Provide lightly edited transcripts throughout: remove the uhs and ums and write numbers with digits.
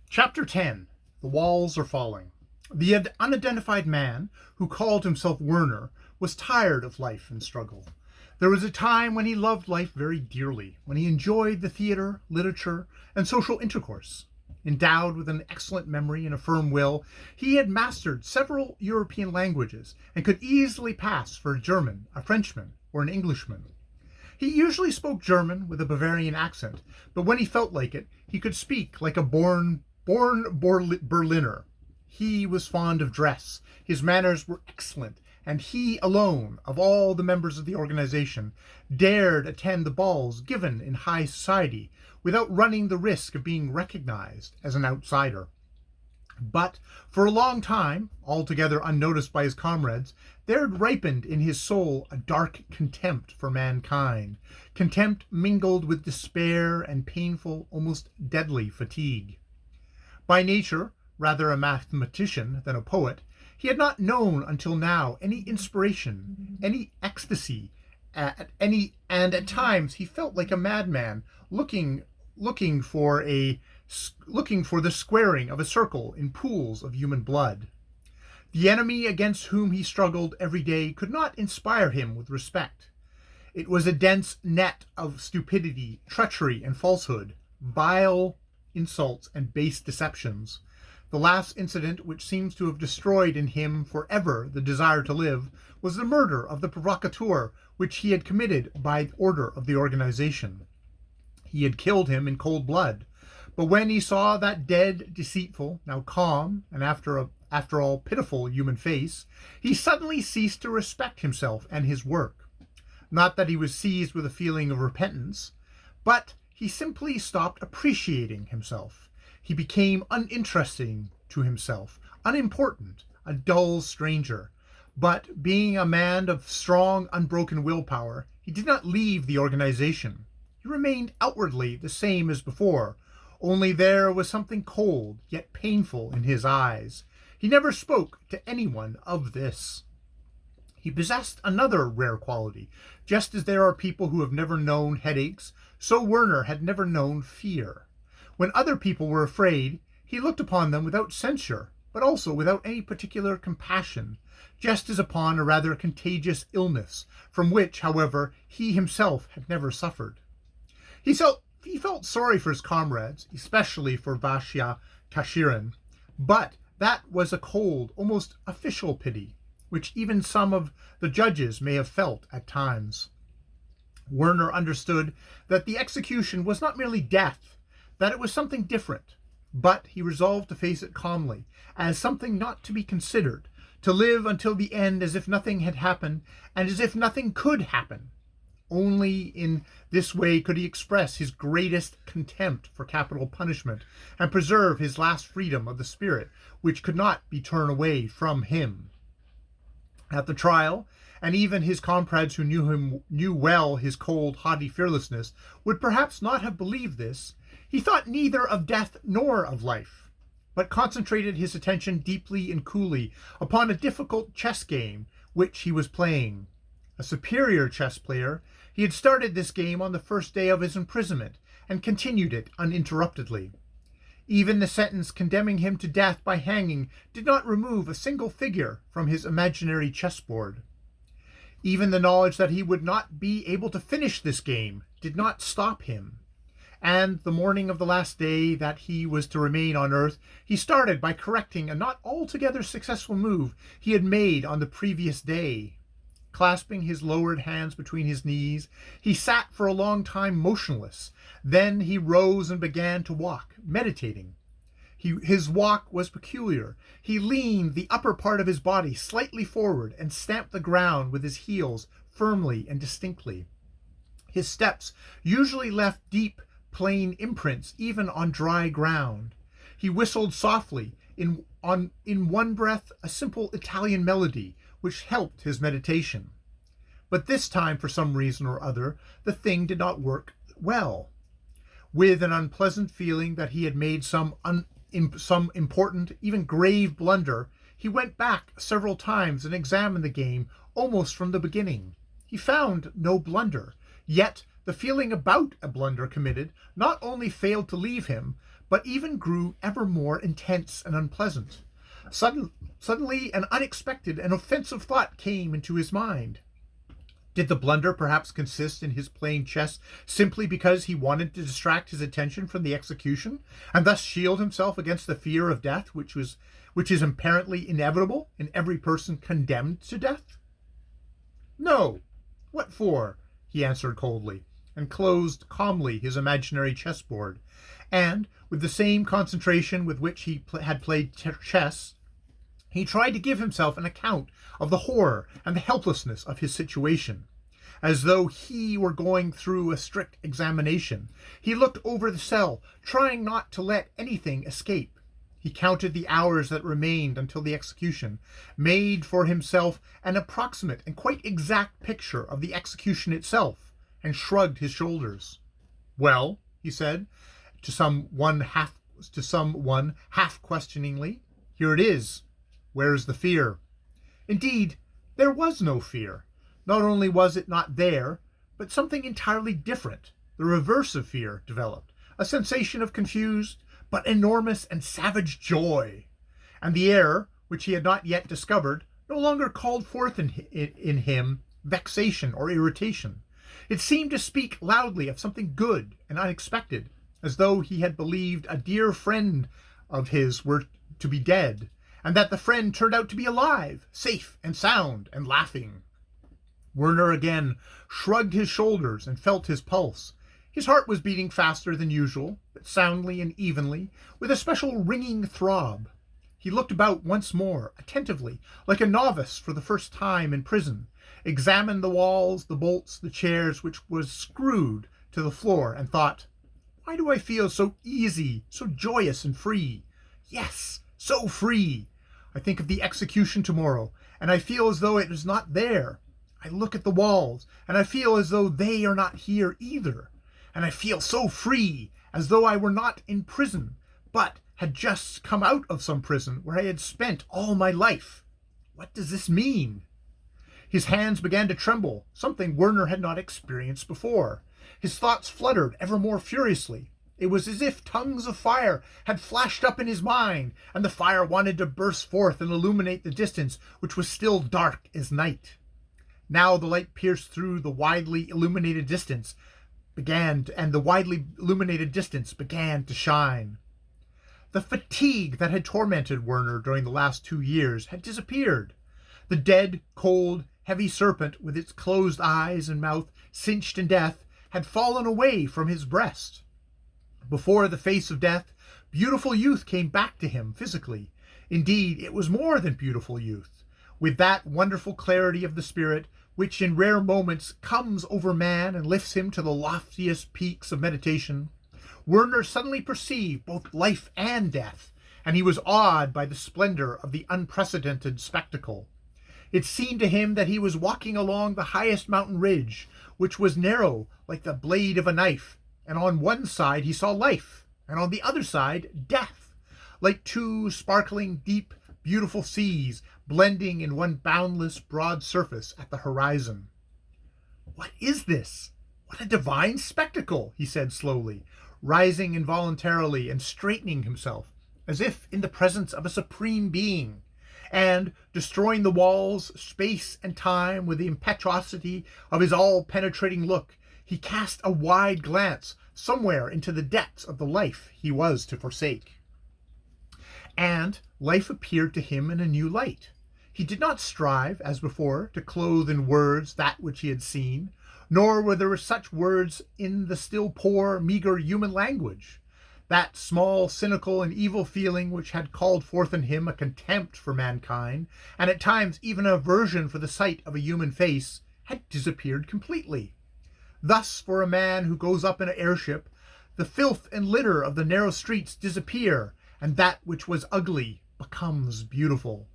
Chapter 10. The Walls Are Falling. The unidentified man, who called himself Werner, was tired of life and struggle. There was a time when he loved life very dearly, when he enjoyed the theater, literature, and social intercourse. Endowed with an excellent memory and a firm will, he had mastered several European languages and could easily pass for a German, a Frenchman, or an Englishman. He usually spoke German with a Bavarian accent, but when he felt like it, he could speak like a born Berliner. He was fond of dress, his manners were excellent, and he alone, of all the members of the organization, dared attend the balls given in high society without running the risk of being recognized as an outsider. But for a long time, altogether unnoticed by his comrades, there had ripened in his soul a dark contempt for mankind, contempt mingled with despair and painful, almost deadly fatigue. By nature, rather a mathematician than a poet, he had not known until now any inspiration, any ecstasy, and at times he felt like a madman looking for the squaring of a circle in pools of human blood. The enemy against whom he struggled every day could not inspire him with respect. It was a dense net of stupidity, treachery, and falsehood, vile insults, and base deceptions. The last incident which seems to have destroyed in him forever the desire to live was the murder of the provocateur which he had committed by order of the organization. He had killed him in cold blood, but when he saw that dead, deceitful, now calm, and after all pitiful human face, he suddenly ceased to respect himself and his work. Not that he was seized with a feeling of repentance, but he simply stopped appreciating himself. He became uninteresting to himself, unimportant, a dull stranger. But being a man of strong, unbroken willpower, he did not leave the organization. He remained outwardly the same as before, only there was something cold yet painful in his eyes. He never spoke to anyone of this. He possessed another rare quality. Just as there are people who have never known headaches, so Werner had never known fear. When other people were afraid, he looked upon them without censure, but also without any particular compassion, just as upon a rather contagious illness, from which, however, he himself had never suffered. He felt sorry for his comrades, especially for Vasya Kashirin, but that was a cold, almost official pity, which even some of the judges may have felt at times. Werner understood that the execution was not merely death, that it was something different, but he resolved to face it calmly, as something not to be considered, to live until the end as if nothing had happened, and as if nothing could happen. Only in this way could he express his greatest contempt for capital punishment, and preserve his last freedom of the spirit, which could not be turned away from him. At the trial, and even his comrades who knew well his cold, haughty fearlessness, would perhaps not have believed this. He thought neither of death nor of life, but concentrated his attention deeply and coolly upon a difficult chess game which he was playing. A superior chess player, he had started this game on the first day of his imprisonment, and continued it uninterruptedly. Even the sentence condemning him to death by hanging did not remove a single figure from his imaginary chessboard. Even the knowledge that he would not be able to finish this game did not stop him. And the morning of the last day that he was to remain on earth, he started by correcting a not altogether successful move he had made on the previous day. Clasping his lowered hands between his knees, he sat for a long time motionless. Then he rose and began to walk, meditating. His walk was peculiar. He leaned the upper part of his body slightly forward and stamped the ground with his heels firmly and distinctly. His steps usually left deep, plain imprints even on dry ground. He whistled softly, in one breath, a simple Italian melody, which helped his meditation. But this time, for some reason or other, the thing did not work well. With an unpleasant feeling that he had made some important, even grave blunder, he went back several times and examined the game almost from the beginning. He found no blunder, yet the feeling about a blunder committed not only failed to leave him, but even grew ever more intense and unpleasant. Suddenly, an unexpected and offensive thought came into his mind. Did the blunder perhaps consist in his playing chess simply because he wanted to distract his attention from the execution, and thus shield himself against the fear of death, which is apparently inevitable in every person condemned to death? No. What for? He answered coldly, and closed calmly his imaginary chessboard, and, with the same concentration with which he had played chess, he tried to give himself an account of the horror and the helplessness of his situation. As though he were going through a strict examination, he looked over the cell, trying not to let anything escape. He counted the hours that remained until the execution, made for himself an approximate and quite exact picture of the execution itself, and shrugged his shoulders. "Well," he said, to someone half questioningly, "here it is. Where is the fear?" Indeed, there was no fear. Not only was it not there, but something entirely different, the reverse of fear, developed, a sensation of confused but enormous and savage joy. And the error, which he had not yet discovered, no longer called forth in him vexation or irritation. It seemed to speak loudly of something good and unexpected, as though he had believed a dear friend of his were to be dead, and that the friend turned out to be alive, safe and sound and laughing. Werner again shrugged his shoulders and felt his pulse. His heart was beating faster than usual, but soundly and evenly, with a special ringing throb. He looked about once more, attentively, like a novice for the first time in prison, examined the walls, the bolts, the chairs, which was screwed to the floor, and thought, "Why do I feel so easy, so joyous and free? Yes, so free! I think of the execution tomorrow, and I feel as though it is not there. I look at the walls, and I feel as though they are not here either. And I feel so free, as though I were not in prison, but had just come out of some prison where I had spent all my life. What does this mean?" His hands began to tremble, something Werner had not experienced before. His thoughts fluttered ever more furiously. It was as if tongues of fire had flashed up in his mind, and the fire wanted to burst forth and illuminate the distance, which was still dark as night. Now the light pierced through the widely illuminated distance began to shine. The fatigue that had tormented Werner during the last 2 years had disappeared. The dead, cold, heavy serpent, with its closed eyes and mouth cinched in death, had fallen away from his breast. Before the face of death, beautiful youth came back to him physically. Indeed, it was more than beautiful youth. With that wonderful clarity of the spirit, which in rare moments comes over man and lifts him to the loftiest peaks of meditation, Werner suddenly perceived both life and death, and he was awed by the splendor of the unprecedented spectacle. It seemed to him that he was walking along the highest mountain ridge, which was narrow like the blade of a knife, and on one side he saw life, and on the other side death, like two sparkling, deep, beautiful seas blending in one boundless, broad surface at the horizon. "What is this? What a divine spectacle!" he said slowly, rising involuntarily and straightening himself, as if in the presence of a supreme being, and, destroying the walls, space, and time with the impetuosity of his all-penetrating look, he cast a wide glance somewhere into the depths of the life he was to forsake. And life appeared to him in a new light. He did not strive, as before, to clothe in words that which he had seen, nor were there such words in the still poor, meager human language. That small, cynical, and evil feeling which had called forth in him a contempt for mankind, and at times even an aversion for the sight of a human face, had disappeared completely. Thus, for a man who goes up in an airship, the filth and litter of the narrow streets disappear, and that which was ugly becomes beautiful.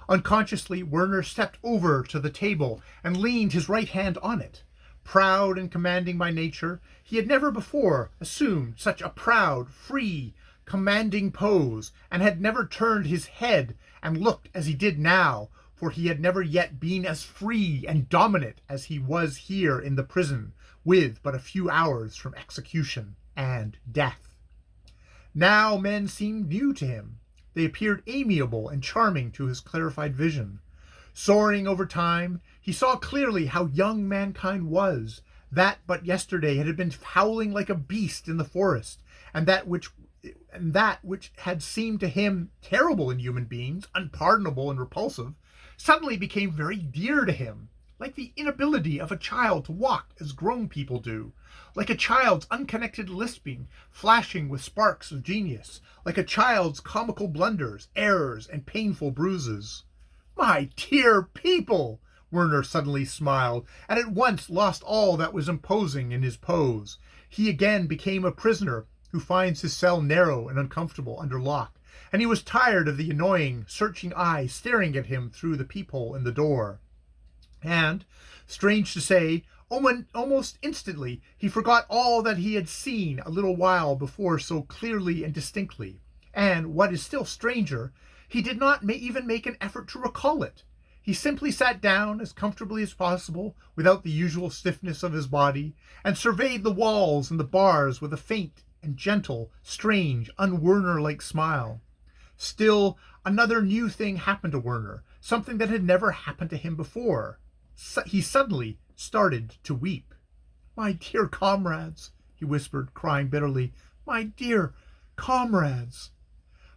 Unconsciously, Werner stepped over to the table and leaned his right hand on it. Proud and commanding by nature, he had never before assumed such a proud, free, commanding pose, and had never turned his head and looked as he did now, for he had never yet been as free and dominant as he was here in the prison, with but a few hours from execution and death. Now men seemed new to him. They appeared amiable and charming to his clarified vision. Soaring over time, he saw clearly how young mankind was, that but yesterday it had been howling like a beast in the forest, and that which had seemed to him terrible in human beings, unpardonable and repulsive, suddenly became very dear to him, like the inability of a child to walk as grown people do, like a child's unconnected lisping, flashing with sparks of genius, like a child's comical blunders, errors, and painful bruises. My dear people! Werner suddenly smiled, and at once lost all that was imposing in his pose. He again became a prisoner who finds his cell narrow and uncomfortable under lock, and he was tired of the annoying, searching eyes staring at him through the peephole in the door. And, strange to say, almost instantly he forgot all that he had seen a little while before so clearly and distinctly, and, what is still stranger, he did not even make an effort to recall it. He simply sat down as comfortably as possible, without the usual stiffness of his body, and surveyed the walls and the bars with a faint and gentle, strange, un-Werner-like smile. Still, another new thing happened to Werner, something that had never happened to him before. He suddenly started to weep. "My dear comrades," he whispered, crying bitterly, "my dear comrades."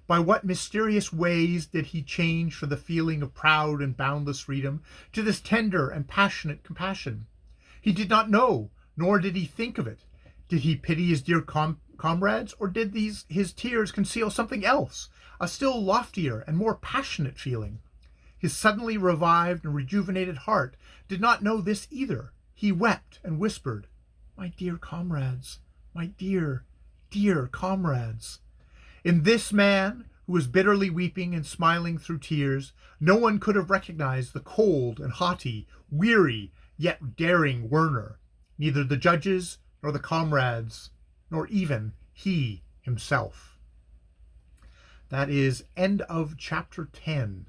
By what mysterious ways did he change from the feeling of proud and boundless freedom to this tender and passionate compassion? He did not know, nor did he think of it. Did he pity his dear comrades, or did his tears conceal something else, a still loftier and more passionate feeling? His suddenly revived and rejuvenated heart did not know this either. He wept and whispered, "My dear comrades, my dear, dear comrades." In this man, who was bitterly weeping and smiling through tears, no one could have recognized the cold and haughty, weary, yet daring Werner, neither the judges, nor the comrades, nor even he himself. That is end of chapter 10.